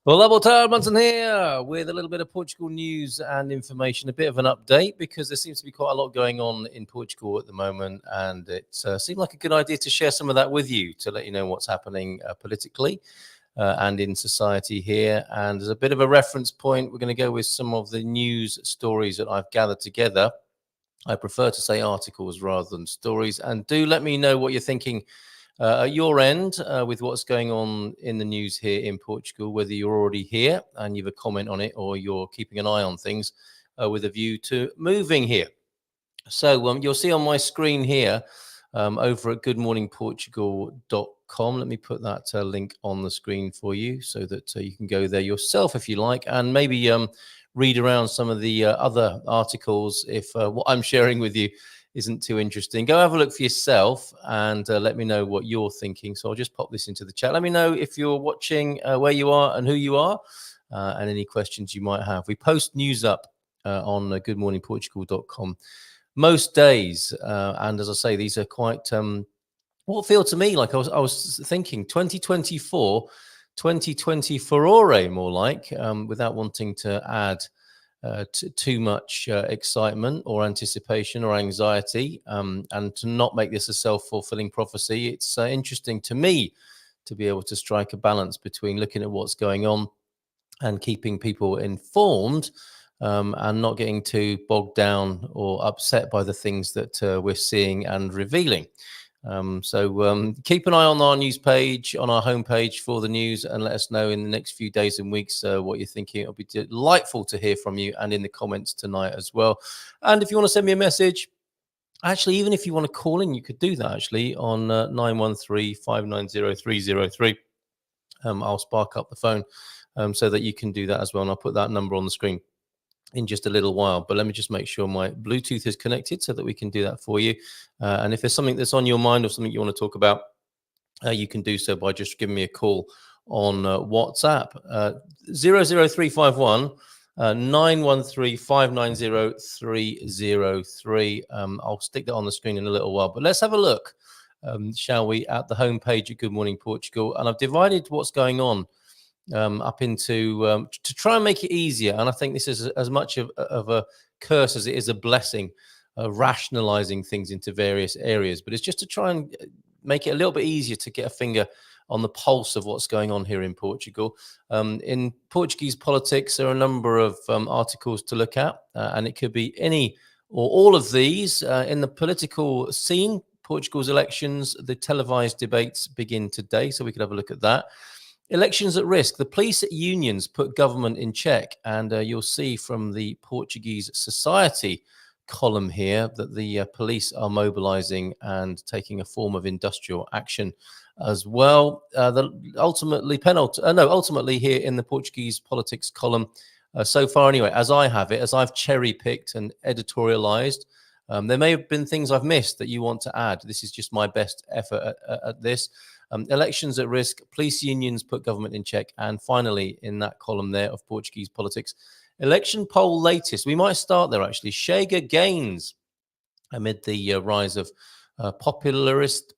Olá, boa tarde, Munson here with a little bit of Portugal news and information, a bit of an update because there seems to be quite a lot going on in Portugal at the moment, and it seemed like a good idea to share some of that with you to let you know what's happening politically and in society here. And as a bit of a reference point, we're going to go with some of the news stories that I've gathered together. I prefer to say articles rather than stories, and do let me know what you're thinking at your end with what's going on in the news here in Portugal, whether you're already here and you've a comment on it or you're keeping an eye on things with a view to moving here. So you'll see on my screen here over at goodmorningportugal.com. Let me put that link on the screen for you so that you can go there yourself if you like, and maybe read around some of the other articles if what I'm sharing with you isn't too interesting. Go have a look for yourself and let me know what you're thinking. So I'll just pop this into the chat. Let me know if you're watching, where you are and who you are, and any questions you might have. We post news up on goodmorningportugal.com most days. And as I say, these are quite what feel to me like I was thinking 2024, 2024 more like, without wanting to add too much excitement or anticipation or anxiety, and to not make this a self-fulfilling prophecy. It's interesting to me to be able to strike a balance between looking at what's going on and keeping people informed, and not getting too bogged down or upset by the things that we're seeing and revealing. So keep an eye on our news page, on our homepage for the news, and let us know in the next few days and weeks what you're thinking. It'll be delightful to hear from you, and in the comments tonight as well. And if you want to send me a message, actually, even if you want to call in, you could do that actually on 913-590-303. I'll spark up the phone so that you can do that as well, and I'll put that number on the screen in just a little while. But let me just make sure my Bluetooth is connected so that we can do that for you. And if there's something that's on your mind or something you want to talk about, you can do so by just giving me a call on WhatsApp. 00351 913-590-303. I'll stick that on the screen in a little while, but let's have a look, shall we, at the homepage at Good Morning Portugal. And I've divided what's going on up into to try and make it easier. And I think this is as much of a curse as it is a blessing, rationalizing things into various areas. But it's just to try and make it a little bit easier to get a finger on the pulse of what's going on here in Portugal. In Portuguese politics, there are a number of articles to look at, and it could be any or all of these. In the political scene, Portugal's elections, the televised debates begin today, so we could have a look at that. Elections at risk. The police unions put government in check, and you'll see from the Portuguese society column here that the police are mobilizing and taking a form of industrial action as well. Ultimately here in the Portuguese politics column, so far anyway, as I have it, as I've cherry picked and editorialized, there may have been things I've missed that you want to add. This is just my best effort at this. Elections at risk, police unions put government in check, and finally, in that column there of Portuguese politics, election poll latest. We might start there actually. Chega gains amid the rise of populist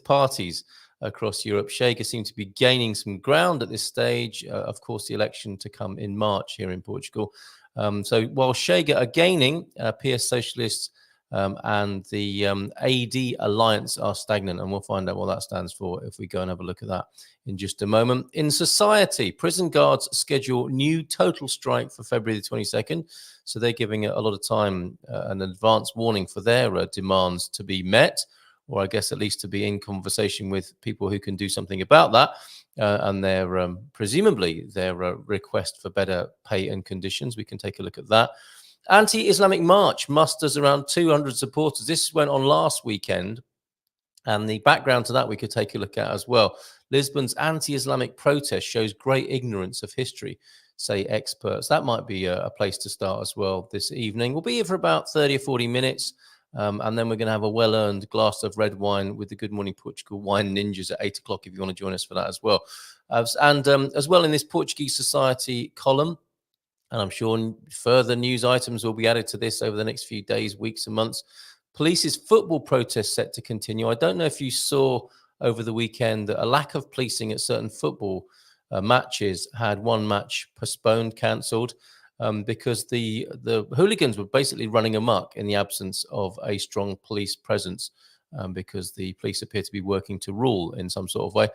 parties across Europe. Chega seem to be gaining some ground at this stage. Of course, the election to come in March here in Portugal. So while Chega are gaining, PS Socialists and the AD Alliance are stagnant, and we'll find out what that stands for if we go and have a look at that in just a moment. In society, prison guards schedule new total strike for February the 22nd, so they're giving a lot of time, an advance warning for their demands to be met, or I guess at least to be in conversation with people who can do something about that, and their presumably their request for better pay and conditions. We can take a look at that. Anti-Islamic March musters around 200 supporters. This went on last weekend, and the background to that we could take a look at as well. Lisbon's anti-Islamic protest shows great ignorance of history, say experts. That might be a place to start as well this evening. We'll be here for about 30 or 40 minutes, and then we're going to have a well-earned glass of red wine with the Good Morning Portugal Wine Ninjas at 8 o'clock if you want to join us for that as well. And as well in this Portuguese Society column, and I'm sure further news items will be added to this over the next few days, weeks and months. Police's football protest set to continue. I don't know if you saw over the weekend that a lack of policing at certain football matches had one match postponed, cancelled, because the hooligans were basically running amok in the absence of a strong police presence, because the police appear to be working to rule in some sort of way.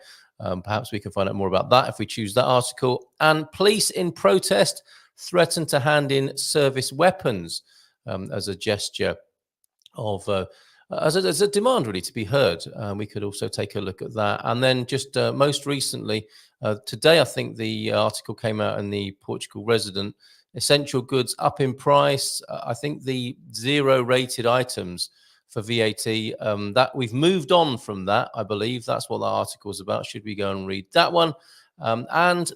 Perhaps we can find out more about that if we choose that article. And police in protest threaten to hand in service weapons, as a gesture of as a demand really to be heard. We could also take a look at that. And then just most recently, today, I think the article came out in the Portugal Resident, essential goods up in price. I think the zero rated items for VAT, that we've moved on from that, I believe. That's what the article is about. Should we go and read that one? And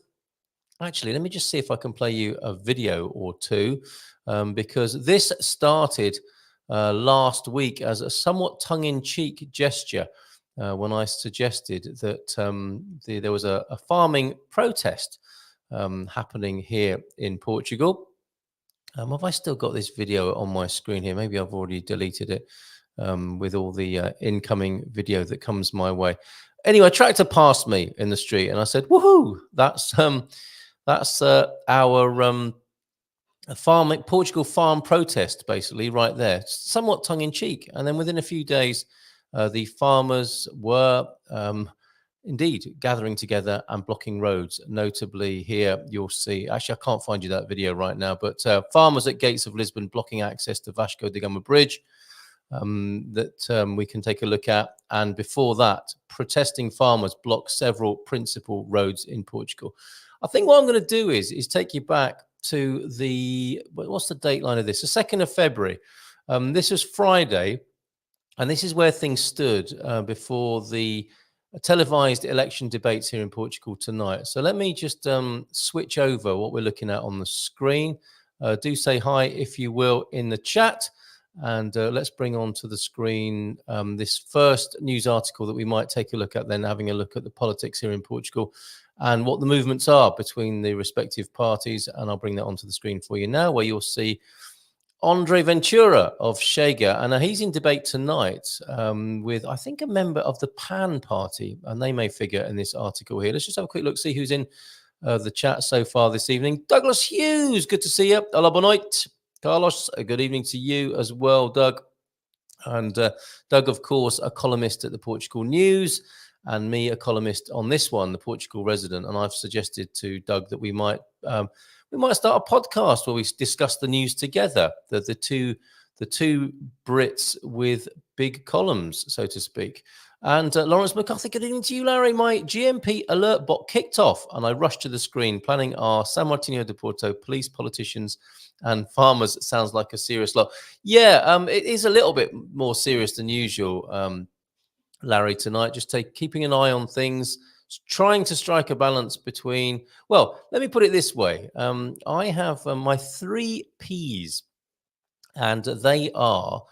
actually, let me just see if I can play you a video or two, because this started last week as a somewhat tongue-in-cheek gesture, when I suggested that there was a farming protest happening here in Portugal. Have I still got this video on my screen here? Maybe I've already deleted it, with all the incoming video that comes my way. Anyway, a tractor passed me in the street, and I said, "Woohoo! That's our Portugal farm protest, basically, right there." Somewhat tongue in cheek. And then within a few days, the farmers were indeed gathering together and blocking roads. Notably, here you'll see. Actually, I can't find you that video right now, but farmers at gates of Lisbon blocking access to Vasco da Gama Bridge. That we can take a look at. And before that, protesting farmers block several principal roads in Portugal. I think what I'm going to do is take you back to what's the date line of this? The 2nd of February. This was Friday, and this is where things stood before the televised election debates here in Portugal tonight. So let me just switch over what we're looking at on the screen. Do say hi, if you will, in the chat. And let's bring onto the screen this first news article that we might take a look at, then having a look at the politics here in Portugal and what the movements are between the respective parties. And I'll bring that onto the screen for you now, where you'll see Andre Ventura of Chega. And he's in debate tonight with, I think, a member of the PAN party, and they may figure in this article here. Let's just have a quick look, see who's in the chat so far this evening. Douglas Hughes, good to see you. Hola, boa noite. Carlos, a good evening to you as well, Doug. And Doug, of course, a columnist at the Portugal News, and me, a columnist on this one, the Portugal Resident. And I've suggested to Doug that we might start a podcast where we discuss the news together. The two Brits with big columns, so to speak. And Lawrence McCarthy, good evening to you, Larry. My GMP alert bot kicked off, and I rushed to the screen, planning our San Martino de Porto police, politicians, and farmers. It sounds like a serious lot. Yeah, it is a little bit more serious than usual, Larry, tonight. Just keeping an eye on things, trying to strike a balance between, well, let me put it this way. I have my 3 Ps, and they are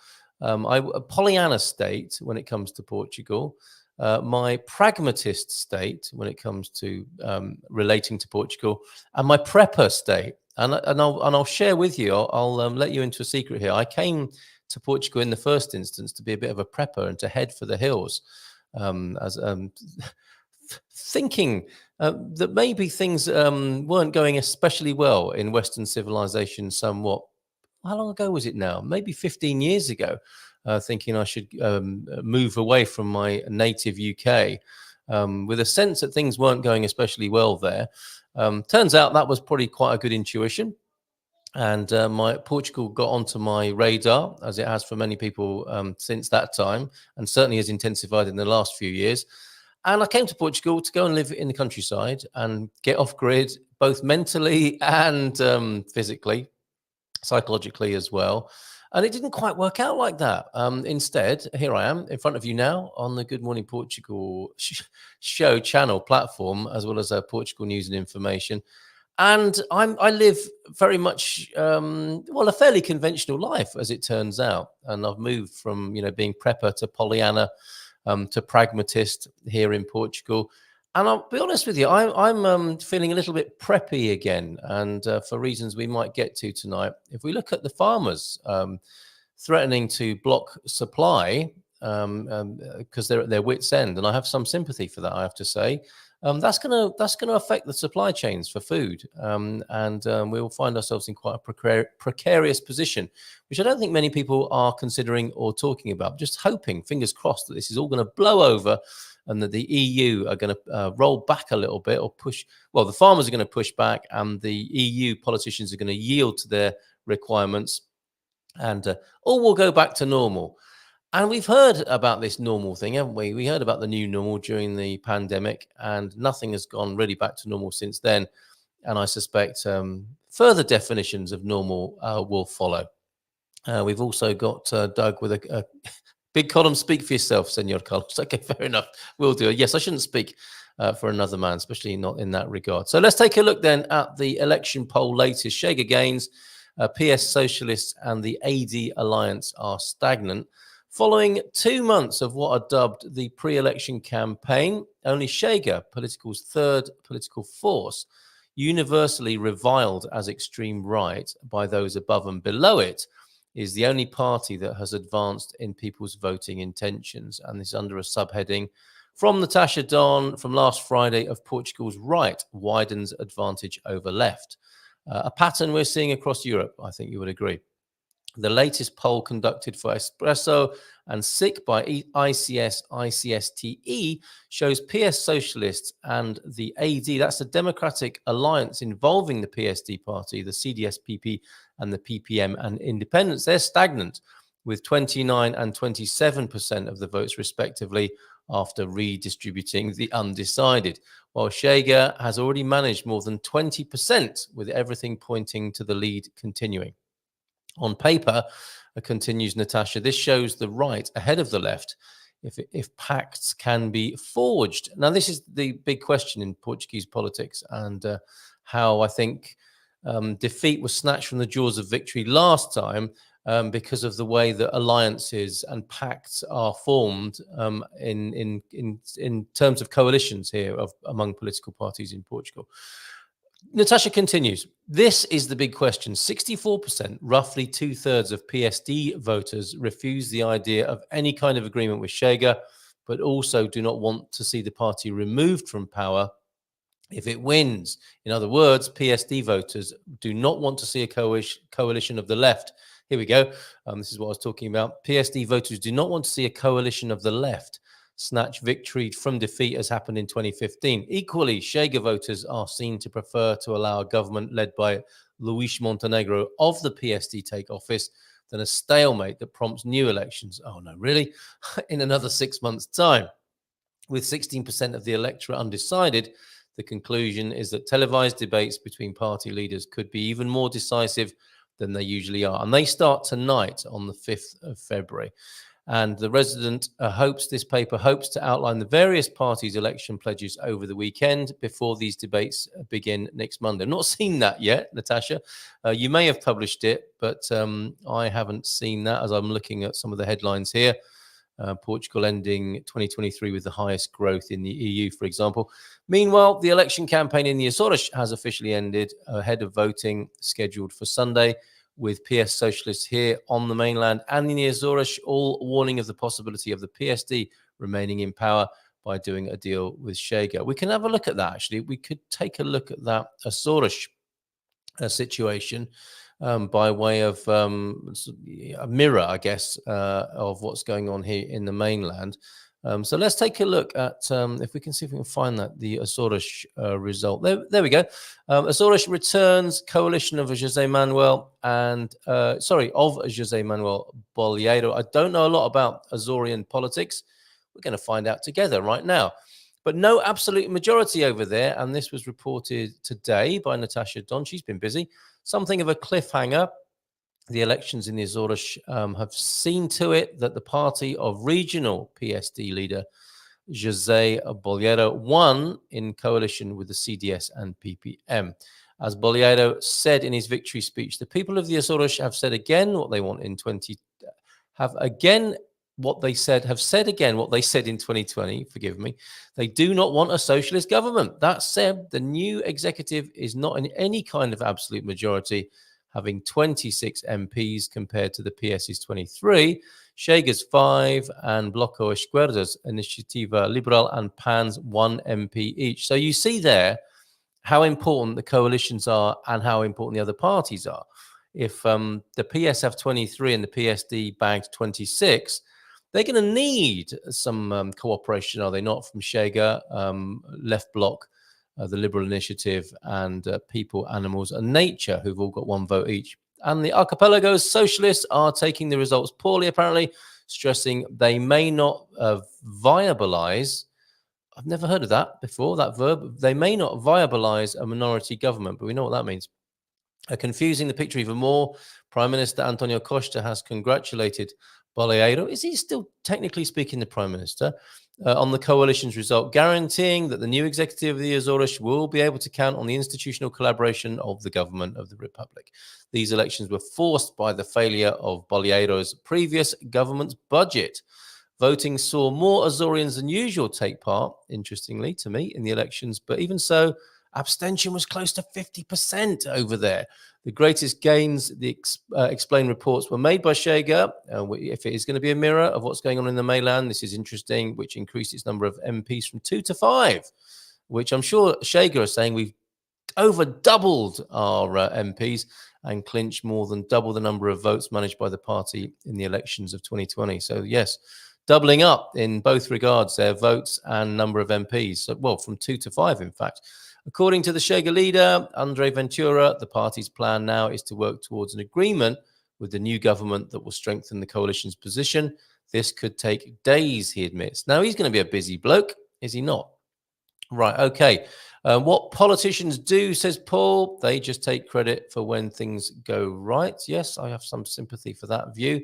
a Pollyanna state when it comes to Portugal, my pragmatist state when it comes to relating to Portugal, and my prepper state. And I'll share with you. I'll let you into a secret here. I came to Portugal in the first instance to be a bit of a prepper and to head for the hills, thinking that maybe things weren't going especially well in Western civilization. Somewhat. How long ago was it now? Maybe 15 years ago, thinking I should move away from my native UK, with a sense that things weren't going especially well there. Turns out that was probably quite a good intuition. And my Portugal got onto my radar, as it has for many people since that time, and certainly has intensified in the last few years. And I came to Portugal to go and live in the countryside and get off grid, both mentally and physically, psychologically as well. And it didn't quite work out like that. Instead, here I am in front of you now on the Good Morning Portugal show channel platform, as well as Portugal News and Information. And I live very much, a fairly conventional life, as it turns out. And I've moved from, being prepper to Pollyanna, to pragmatist here in Portugal. And I'll be honest with you, I'm feeling a little bit preppy again, and for reasons we might get to tonight. If we look at the farmers threatening to block supply because they're at their wits' end, and I have some sympathy for that, I have to say. that's gonna affect the supply chains for food, and we will find ourselves in quite a precarious position, which I don't think many people are considering or talking about. Just hoping, fingers crossed, that this is all going to blow over, and that the EU are going to roll back a little bit or push. Well, the farmers are going to push back, and the EU politicians are going to yield to their requirements, and all will go back to normal. And we've heard about this normal thing, haven't we? We heard about the new normal during the pandemic, and nothing has gone really back to normal since then. And I suspect further definitions of normal will follow. We've also got Doug with a big column. Speak for yourself, Senor Carlos. Okay, fair enough. We'll do it. Yes, I shouldn't speak for another man, especially not in that regard. So let's take a look then at the election poll latest. Shager gains, PS Socialists and the AD Alliance are stagnant. Following 2 months of what are dubbed the pre-election campaign, only Shager, Political's third political force, universally reviled as extreme right by those above and below it, is the only party that has advanced in people's voting intentions. And this is under a subheading from Natasha Don from last Friday of Portugal's right widens advantage over left. A pattern we're seeing across Europe, I think you would agree. The latest poll conducted for Espresso and SIC by ICSTE shows PS Socialists and the AD, that's the Democratic Alliance involving the PSD party, the CDS-PP and the PPM and Independents, they're stagnant with 29 and 27% of the votes respectively after redistributing the undecided, while Shager has already managed more than 20% with everything pointing to the lead continuing. On paper, continues Natasha, this shows the right ahead of the left if pacts can be forged. Now, this is the big question in Portuguese politics, and how I think defeat was snatched from the jaws of victory last time because of the way that alliances and pacts are formed in terms of coalitions here among political parties in Portugal. Natasha continues, this is the big question. 64%, roughly 2/3 of PSD voters refuse the idea of any kind of agreement with Shager, but also do not want to see the party removed from power if it wins. In other words, PSD voters do not want to see a coalition of the left. Here we go. This is what I was talking about. PSD voters do not want to see a coalition of the left snatch victory from defeat as happened in 2015. Equally, Shager voters are seen to prefer to allow a government led by Luís Montenegro of the PSD take office than a stalemate that prompts new elections. Oh no, really? In another 6 months' time. With 16% of the electorate undecided, the conclusion is that televised debates between party leaders could be even more decisive than they usually are. And they start tonight on the 5th of February. And the Resident this paper hopes to outline the various parties' election pledges over the weekend before these debates begin next Monday. I've not seen that yet, Natasha. You may have published it, but I haven't seen that as I'm looking at some of the headlines here. Portugal ending 2023 with the highest growth in the EU, for example. Meanwhile, the election campaign in the Açores has officially ended ahead of voting scheduled for Sunday, with PS Socialists here on the mainland and in the Açores all warning of the possibility of the PSD remaining in power by doing a deal with Shager. We can have a look at that, actually. We could take a look at that Açores situation by way of a mirror, I guess, of what's going on here in the mainland. So let's take a look at, if we can see if we can find that, the Açores result. There we go. Açores returns coalition of José Manuel and, of José Manuel Bolieiro. I don't know a lot about Azorean politics. We're going to find out together right now. But no absolute majority over there. And this was reported today by Natasha Don. She's been busy. Something of a cliffhanger. The elections in the Açores have seen to it that the party of regional PSD leader José Bolieiro won in coalition with the CDS and PPM. As Bolieiro said in his victory speech, the people of the Açores have said again what they want in have said again what they said in 2020, forgive me. They do not want a socialist government. That said, the new executive is not in any kind of absolute majority, having 26 MPs compared to the PS's 23. Chega's 5 and Bloco Esquerda's Iniciativa Liberal and PAN's 1 MP each. So you see there how important the coalitions are and how important the other parties are. If the PS have 23 and the PSD bagged 26, they're going to need some cooperation, are they not, from Chega, Left Bloc, the Liberal Initiative, and People, Animals and Nature, who've all got 1 vote each. And the Archipelago's socialists are taking the results poorly, apparently, stressing they may not viabilize. I've never heard of that before, that verb. They may not viabilize a minority government, but we know what that means. Confusing the picture even more, Prime Minister Antonio Costa has congratulated Boleiro. Is he still technically speaking the Prime Minister? On the coalition's result, guaranteeing that the new executive of the Azores will be able to count on the institutional collaboration of the government of the Republic. These elections were forced by the failure of Boleiro's previous government's budget. Voting saw more Azorians than usual take part, interestingly to me, in the elections, but even so, abstention was close to 50% over there. The greatest gains, the explained reports, were made by Chega. If it is going to be a mirror of what's going on in the mainland, this is interesting, which increased its number of MPs from 2 to 5, which I'm sure Chega are saying we've over doubled our MPs and clinched more than double the number of votes managed by the party in the elections of 2020. So yes, doubling up in both regards, their votes and number of MPs. So, well, from 2 to 5, in fact. According to the Chega leader, Andre Ventura, the party's plan now is to work towards an agreement with the new government that will strengthen the coalition's position. This could take days, he admits. Now, he's going to be a busy bloke, is he not? Right, okay. What politicians do, says Paul, they just take credit for when things go right. Yes, I have some sympathy for that view.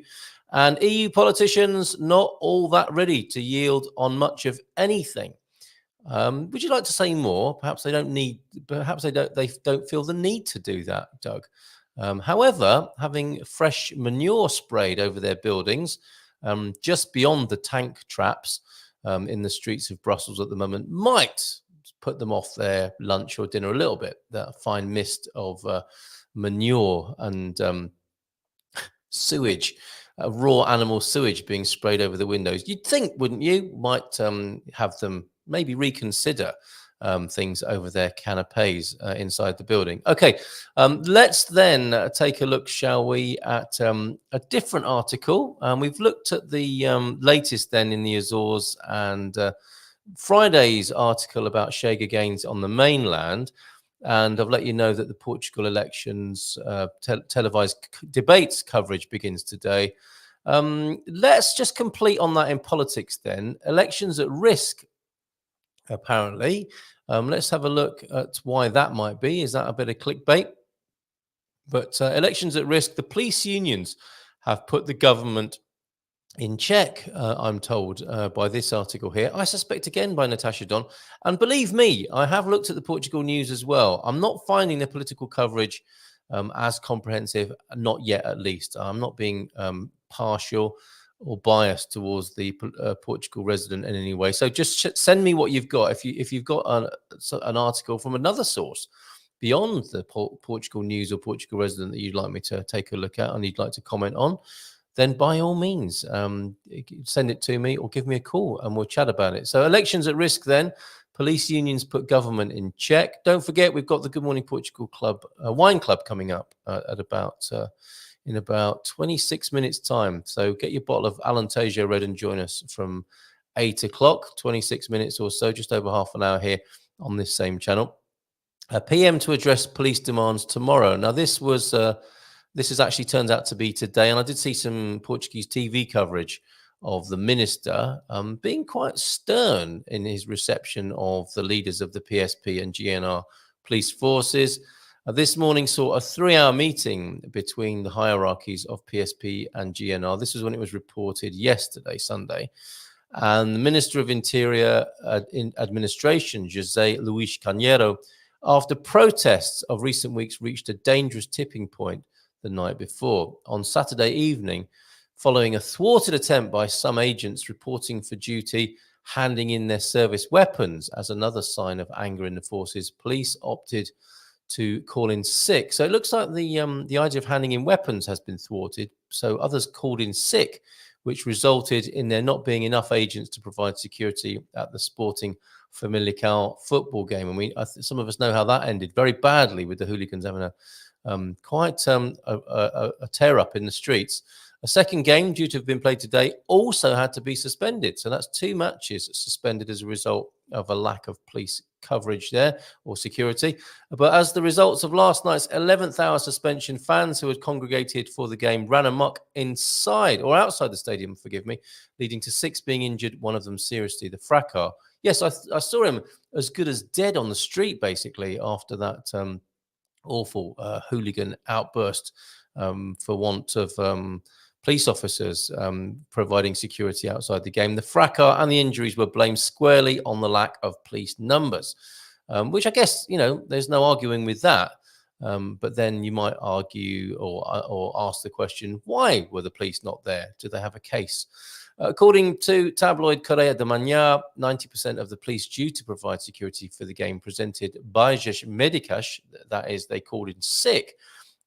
And EU politicians, not all that ready to yield on much of anything. Would you like to say more? Perhaps they don't need. Perhaps they don't feel the need to do that, Doug. However, having fresh manure sprayed over their buildings, just beyond the tank traps in the streets of Brussels at the moment, might put them off their lunch or dinner a little bit. That fine mist of manure and sewage. Raw animal sewage being sprayed over the windows. You'd think, wouldn't you, might have them maybe reconsider things over their canapes inside the building. Okay, let's then take a look, shall we, at a different article. We've looked at the latest then in the Azores and Friday's article about Chega gains on the mainland. And I've let you know that the Portugal elections televised debates coverage begins today. Let's just complete on that in politics then. Elections at risk, apparently. Let's have a look at why that might be. Is that a bit of clickbait? But elections at risk, the police unions have put the government in check, I'm told by this article here. I suspect again by Natasha Don. And believe me, I have looked at the Portugal news as well. I'm not finding the political coverage as comprehensive, not yet at least. I'm not being partial or biased towards the Portugal resident in any way. So just send me what you've got. If you've got an article from another source beyond the Portugal news or Portugal resident that you'd like me to take a look at and you'd like to comment on, then by all means, send it to me or give me a call and we'll chat about it. So elections at risk then. Police unions put government in check. Don't forget, we've got the Good Morning Portugal Club, wine club coming up in about 26 minutes time. So get your bottle of Alentejo Red and join us from 8 o'clock, 26 minutes or so, just over half an hour here on this same channel. PM to address police demands tomorrow. Now, this has actually turned out to be today, and I did see some Portuguese TV coverage of the minister being quite stern in his reception of the leaders of the PSP and GNR police forces. This morning saw a 3-hour meeting between the hierarchies of PSP and GNR. This was when it was reported yesterday, Sunday. And the Minister of Interior Administration, José Luís Carneiro, after protests of recent weeks, reached a dangerous tipping point the night before. On Saturday evening, following a thwarted attempt by some agents reporting for duty, handing in their service weapons as another sign of anger in the forces, police opted to call in sick. So it looks like the idea of handing in weapons has been thwarted. So others called in sick, which resulted in there not being enough agents to provide security at the Sporting Famalicão football game. And some of us know how that ended very badly, with the hooligans having a tear up in the streets. A second game due to have been played today also had to be suspended. So that's 2 matches suspended as a result of a lack of police coverage there, or security. But as the results of last night's 11th hour suspension, fans who had congregated for the game ran amok inside or outside the stadium, forgive me, leading to 6 being injured, one of them seriously. The fracas. Yes, I saw him as good as dead on the street, basically, after that awful hooligan outburst for want of police officers providing security outside the game. The fracas and the injuries were blamed squarely on the lack of police numbers, which I guess, there's no arguing with that. But then you might argue or ask the question, why were the police not there? Do they have a case? According to tabloid Correia da Manhã, 90% of the police due to provide security for the game presented baixas médicas, that is, they called in sick,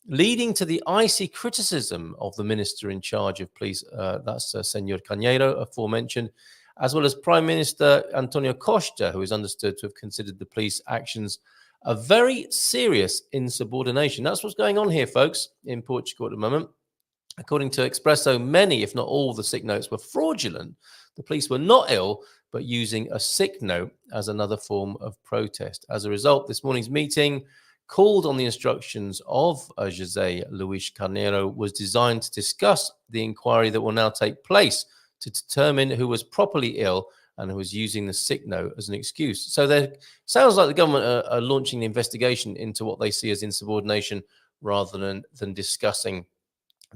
leading to the icy criticism of the minister in charge of police, that's Senor Cañeiro, aforementioned, as well as Prime Minister Antonio Costa, who is understood to have considered the police actions a very serious insubordination. That's what's going on here, folks, in Portugal at the moment. According to Expresso, many, if not all, the sick notes were fraudulent. The police were not ill, but using a sick note as another form of protest. As a result, this morning's meeting, called on the instructions of José Luís Carneiro, was designed to discuss the inquiry that will now take place to determine who was properly ill and who was using the sick note as an excuse. So there sounds like the government are launching the investigation into what they see as insubordination rather than discussing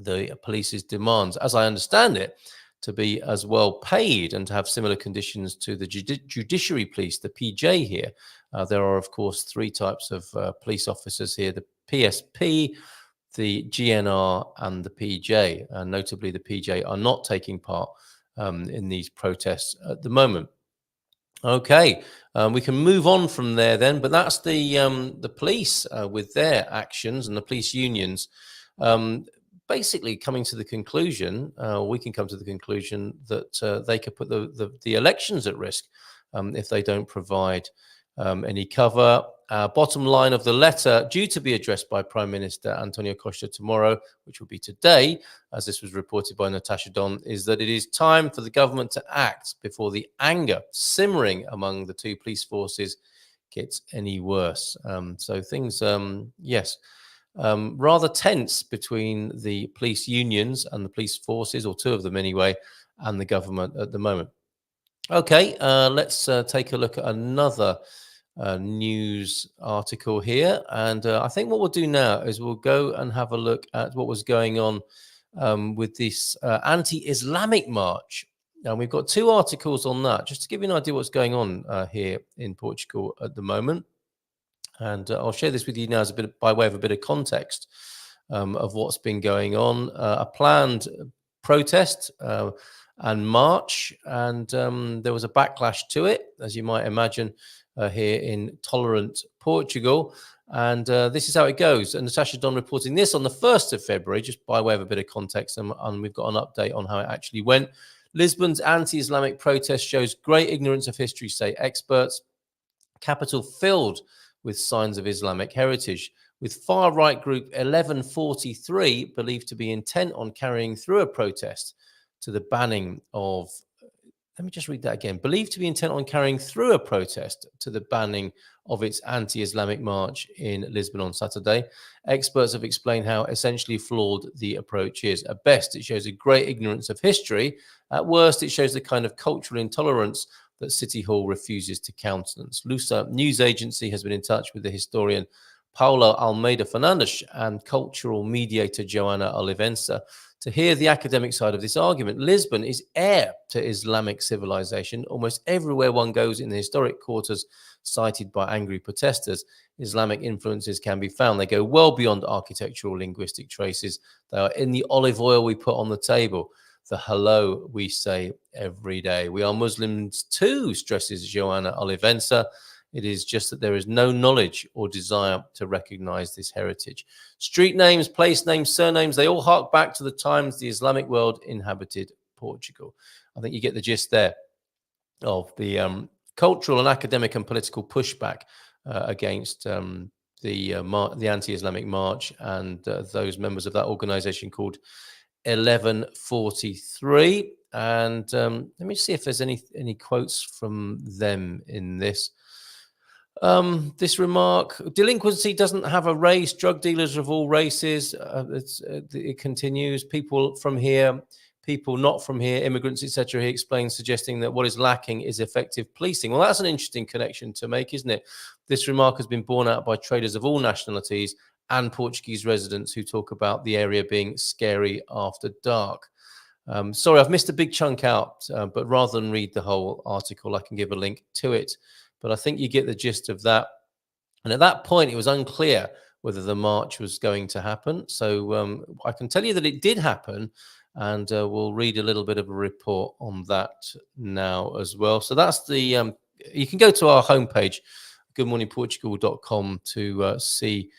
the police's demands, as I understand it, to be as well paid and to have similar conditions to the judiciary police, the PJ here. There are, of course, 3 types of police officers here: the PSP, the GNR, and the PJ. Notably, the PJ are not taking part in these protests at the moment. Okay, we can move on from there then, but that's the police with their actions, and the police unions basically coming to the conclusion, we can come to the conclusion that they could put the elections at risk if they don't provide any cover. Bottom line of the letter, due to be addressed by Prime Minister Antonio Costa tomorrow, which will be today, as this was reported by Natasha Don, is that it is time for the government to act before the anger simmering among the 2 police forces gets any worse. So things, yes, rather tense between the police unions and the police forces, or 2 of them anyway, and the government at the moment. Okay, let's take a look at another news article here. And I think what we'll do now is we'll go and have a look at what was going on with this anti-Islamic march. And we've got 2 articles on that, just to give you an idea what's going on here in Portugal at the moment. And I'll share this with you now as by way of a bit of context of what's been going on. A planned protest and march, and there was a backlash to it, as you might imagine, here in tolerant Portugal. And this is how it goes. And Natasha Don reporting this on the 1st of February, just by way of a bit of context, and we've got an update on how it actually went. Lisbon's anti-Islamic protest shows great ignorance of history, say experts. Capital filled with signs of Islamic heritage, with far-right group 1143 believed to be intent on carrying through a protest to the banning of, let me just read that again, believed to be intent on carrying through a protest to the banning of its anti-Islamic march in Lisbon on Saturday. Experts have explained how essentially flawed the approach is. At best, it shows a great ignorance of history. At worst, it shows the kind of cultural intolerance that City Hall refuses to countenance. Lusa News Agency has been in touch with the historian Paulo Almeida Fernandes and cultural mediator Joana Olivença to hear the academic side of this argument. Lisbon is heir to Islamic civilization. Almost everywhere one goes in the historic quarters cited by angry protesters, Islamic influences can be found. They go well beyond architectural linguistic traces. They are in the olive oil we put on the table, the hello we say every day. We are Muslims too, stresses Joana Olivença. It is just that there is no knowledge or desire to recognize this heritage. Street names, place names, surnames, they all hark back to the times the Islamic world inhabited Portugal. I think you get the gist there of the cultural and academic and political pushback against the anti-Islamic March and those members of that organization called 1143. And let me see if there's any quotes from them in this. This remark: delinquency doesn't have a race. Drug dealers of all races. It continues. People from here, people not from here, immigrants, etc. He explains, suggesting that what is lacking is effective policing. Well, that's an interesting connection to make, isn't it? This remark has been borne out by traders of all nationalities and Portuguese residents who talk about the area being scary after dark. Sorry, I've missed a big chunk out, but rather than read the whole article, I can give a link to it. But I think you get the gist of that. And at that point, it was unclear whether the march was going to happen. So I can tell you that it did happen, and we'll read a little bit of a report on that now as well. So that's the, you can go to our homepage, goodmorningportugal.com, to see,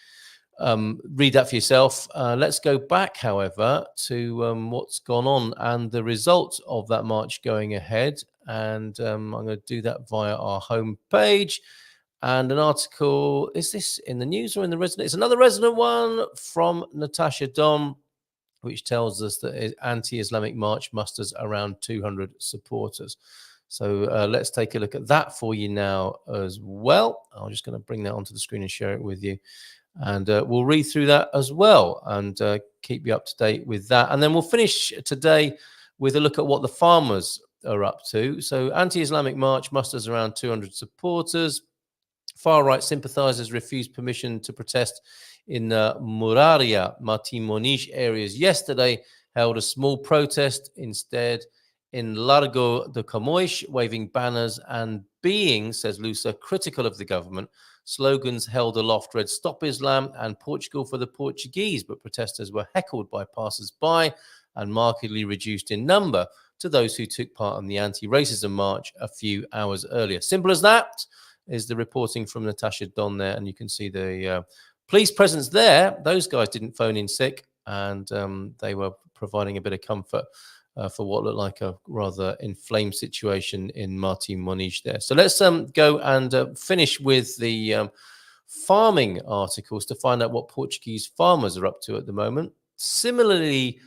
read that for yourself. Let's go back, however, to what's gone on and the results of that march going ahead. And I'm going to do that via our homepage. And an article, is this in the news or in the resident? It's another resident one from Natasha Dom, which tells us that anti-Islamic march musters around 200 supporters. So let's take a look at that for you now as well. I'm just going to bring that onto the screen and share it with you. And we'll read through that as well and keep you up to date with that. And then we'll finish today with a look at what the farmers are up to. So anti-Islamic march musters around 200 supporters. Far-right sympathizers refused permission to protest in Muraria, Martimonish areas yesterday, held a small protest instead in Largo de Camões, waving banners and being, says Lusa, critical of the government. Slogans held aloft read "Stop Islam" and "Portugal for the Portuguese," but protesters were heckled by passers-by and markedly reduced in number to those who took part in the anti-racism march a few hours earlier. Simple as that is the reporting from Natasha Don there, and you can see the police presence there. Those guys didn't phone in sick, and they were providing a bit of comfort for what looked like a rather inflamed situation in Martimonish there. So let's go and finish with the farming articles to find out what Portuguese farmers are up to at the moment. Similarly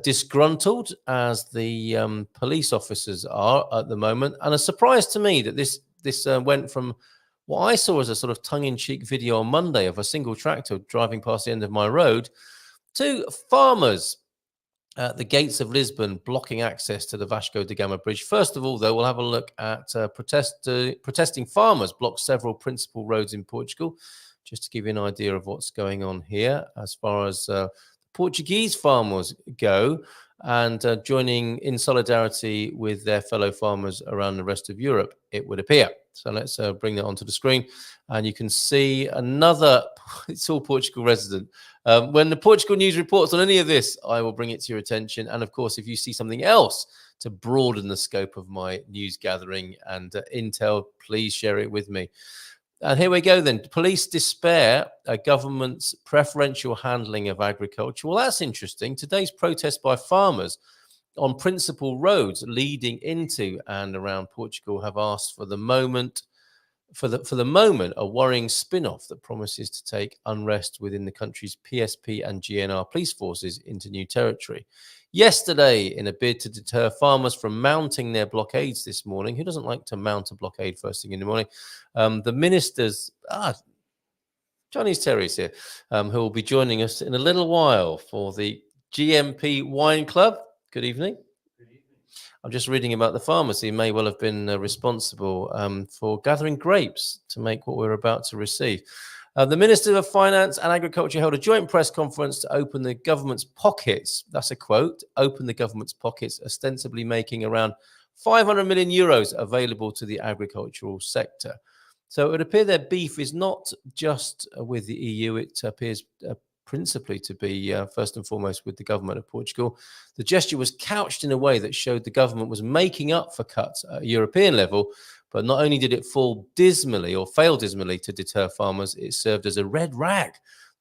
disgruntled as the police officers are at the moment, and a surprise to me that this went from what I saw as a sort of tongue-in-cheek video on Monday of a single tractor driving past the end of my road to farmers at the gates of Lisbon blocking access to the Vasco da Gama bridge. First of all, though, we'll have a look at protesting farmers block several principal roads in Portugal, just to give you an idea of what's going on here as far as Portuguese farmers go, and joining in solidarity with their fellow farmers around the rest of Europe, it would appear. So let's bring that onto the screen, and you can see another, it's all Portugal resident. When the Portugal News reports on any of this, I will bring it to your attention. And of course, if you see something else to broaden the scope of my news gathering and intel, please share it with me. And here we go then. Police despair a government's preferential handling of agriculture. Well, that's interesting. Today's protest by farmers on principal roads leading into and around Portugal have asked for the moment, a worrying spin-off that promises to take unrest within the country's PSP and GNR police forces into new territory. Yesterday, in a bid to deter farmers from mounting their blockades this morning, who doesn't like to mount a blockade first thing in the morning? The ministers, Johnny's Terry's here, who will be joining us in a little while for the GMP Wine Club. Good evening. Good evening. I'm just reading about the farmers who may well have been responsible for gathering grapes to make what we're about to receive. The Minister of Finance and Agriculture held a joint press conference to open the government's pockets. That's a quote, open the government's pockets, ostensibly making around 500 million euros available to the agricultural sector. So it would appear their beef is not just with the EU. It appears principally to be first and foremost with the government of Portugal. The gesture was couched in a way that showed the government was making up for cuts at a European level. But not only did it fail dismally to deter farmers, it served as a red rag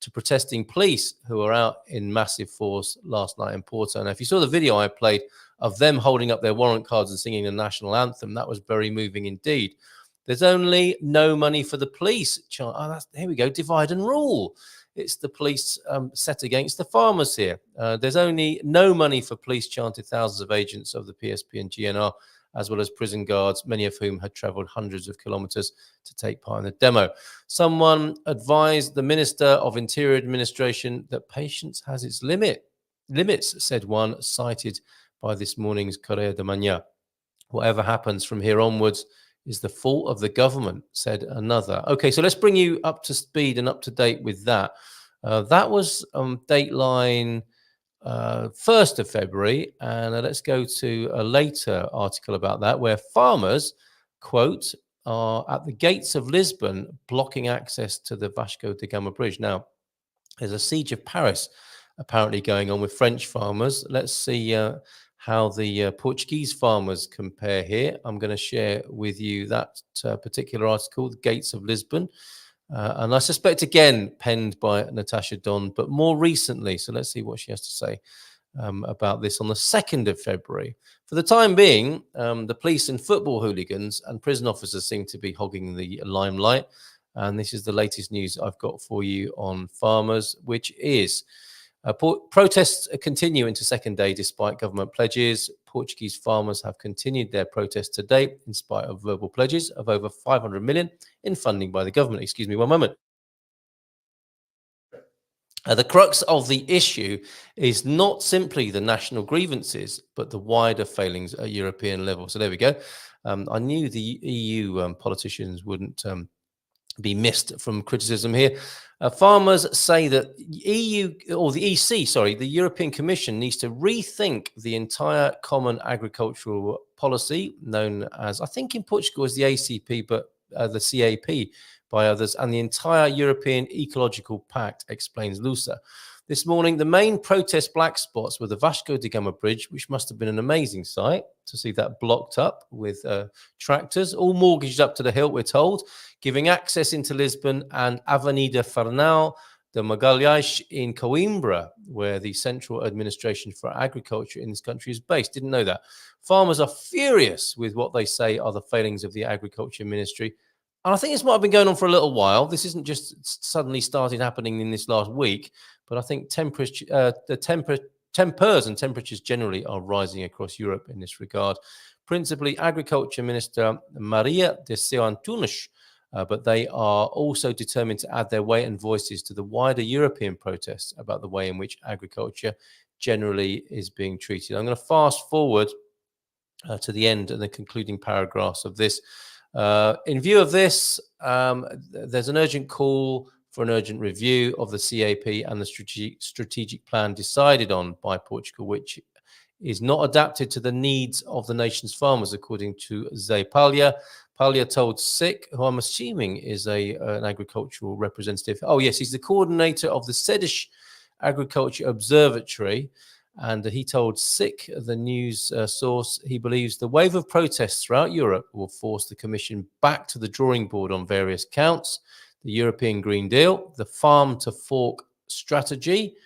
to protesting police who were out in massive force last night in Porto. Now, if you saw the video I played of them holding up their warrant cards and singing the national anthem, that was very moving indeed. There's only no money for the police. Here we go, divide and rule. It's the police set against the farmers here. There's only no money for police, chanted thousands of agents of the PSP and GNR, as well as prison guards, many of whom had travelled hundreds of kilometres to take part in the demo. Someone advised the Minister of Interior Administration that patience has its limits, said one, cited by this morning's Correio da Manhã. Whatever happens from here onwards is the fault of the government, said another. Okay, so let's bring you up to speed and up to date with that. That was Dateline 1st of February, and let's go to a later article about that, where farmers, quote, are at the gates of Lisbon blocking access to the Vasco da Gama Bridge. Now, there's a siege of Paris apparently going on with French farmers. Let's see how the Portuguese farmers compare here. I'm going to share with you that particular article, The Gates of Lisbon. And I suspect, again, penned by Natasha Don, but more recently. So let's see what she has to say about this on the 2nd of February. For the time being, the police and football hooligans and prison officers seem to be hogging the limelight. And this is the latest news I've got for you on farmers, which is protests continue into second day despite government pledges. Portuguese farmers have continued their protests to date in spite of verbal pledges of over 500 million in funding by the government. Excuse me one moment. The crux of the issue is not simply the national grievances, but the wider failings at European level. So there we go. I knew the EU politicians wouldn't be missed from criticism here. Farmers say that the European Commission needs to rethink the entire common agricultural policy, known as, I think in Portugal, as the ACP, but the CAP by others, and the entire European Ecological Pact, explains Lusa. This morning, the main protest black spots were the Vasco da Gama Bridge, which must have been an amazing sight to see that blocked up with tractors, all mortgaged up to the hilt, we're told, giving access into Lisbon, and Avenida Fernão de Magalhães in Coimbra, where the Central Administration for Agriculture in this country is based. Didn't know that. Farmers are furious with what they say are the failings of the Agriculture Ministry. And I think this might have been going on for a little while. This isn't just suddenly started happening in this last week, but I think tempers and temperatures generally are rising across Europe in this regard. Principally, Agriculture Minister Maria de Seu Antunes, but they are also determined to add their weight and voices to the wider European protests about the way in which agriculture generally is being treated. I'm going to fast forward to the end and the concluding paragraphs of this. In view of this, there's an urgent call for an urgent review of the CAP and the strategic plan decided on by Portugal, which is not adapted to the needs of the nation's farmers, according to Zé Palha. Palha told SIC, who I'm assuming is an agricultural representative. Oh, yes, he's the coordinator of the Sedish Agriculture Observatory. And he told SIC, the news source, he believes the wave of protests throughout Europe will force the Commission back to the drawing board on various counts: the European Green Deal, the farm to fork strategy,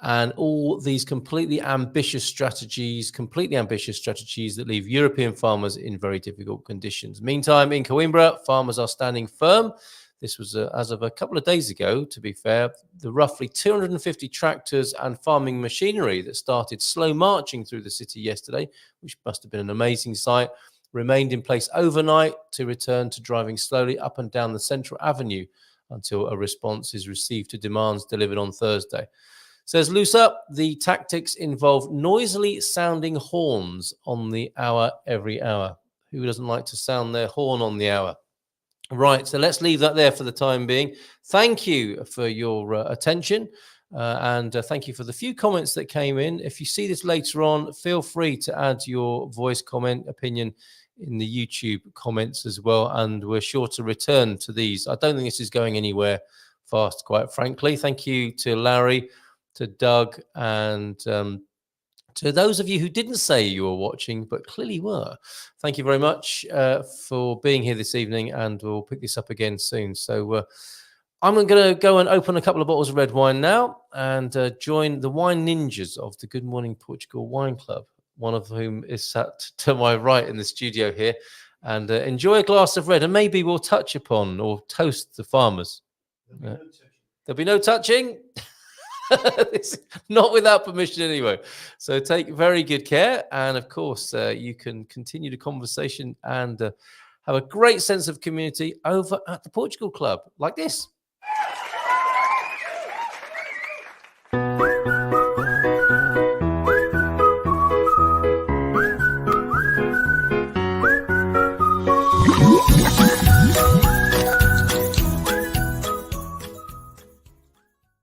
and all these completely ambitious strategies that leave European farmers in very difficult conditions. Meantime, in Coimbra, farmers are standing firm. This was as of a couple of days ago, to be fair. The roughly 250 tractors and farming machinery that started slow marching through the city yesterday, which must have been an amazing sight, remained in place overnight to return to driving slowly up and down the central avenue until a response is received to demands delivered on Thursday. Says Lusa, the tactics involve noisily sounding horns on the hour every hour. Who doesn't like to sound their horn on the hour? Right, so let's leave that there for the time being. Thank you for your attention, and thank you for the few comments that came in. If you see this later on, feel free to add your voice comment, opinion in the YouTube comments as well, and we're sure to return to these. I don't think this is going anywhere fast, quite frankly. Thank you to Larry, to Doug, and to those of you who didn't say you were watching, but clearly were. Thank you very much for being here this evening, and we'll pick this up again soon. So I'm going to go and open a couple of bottles of red wine now and join the wine ninjas of the Good Morning Portugal Wine Club, one of whom is sat to my right in the studio here, and enjoy a glass of red. And maybe we'll touch upon or toast the farmers. There'll be no touching. Not without permission anyway. So take very good care. And of course, you can continue the conversation and have a great sense of community over at the Portugal Club like this.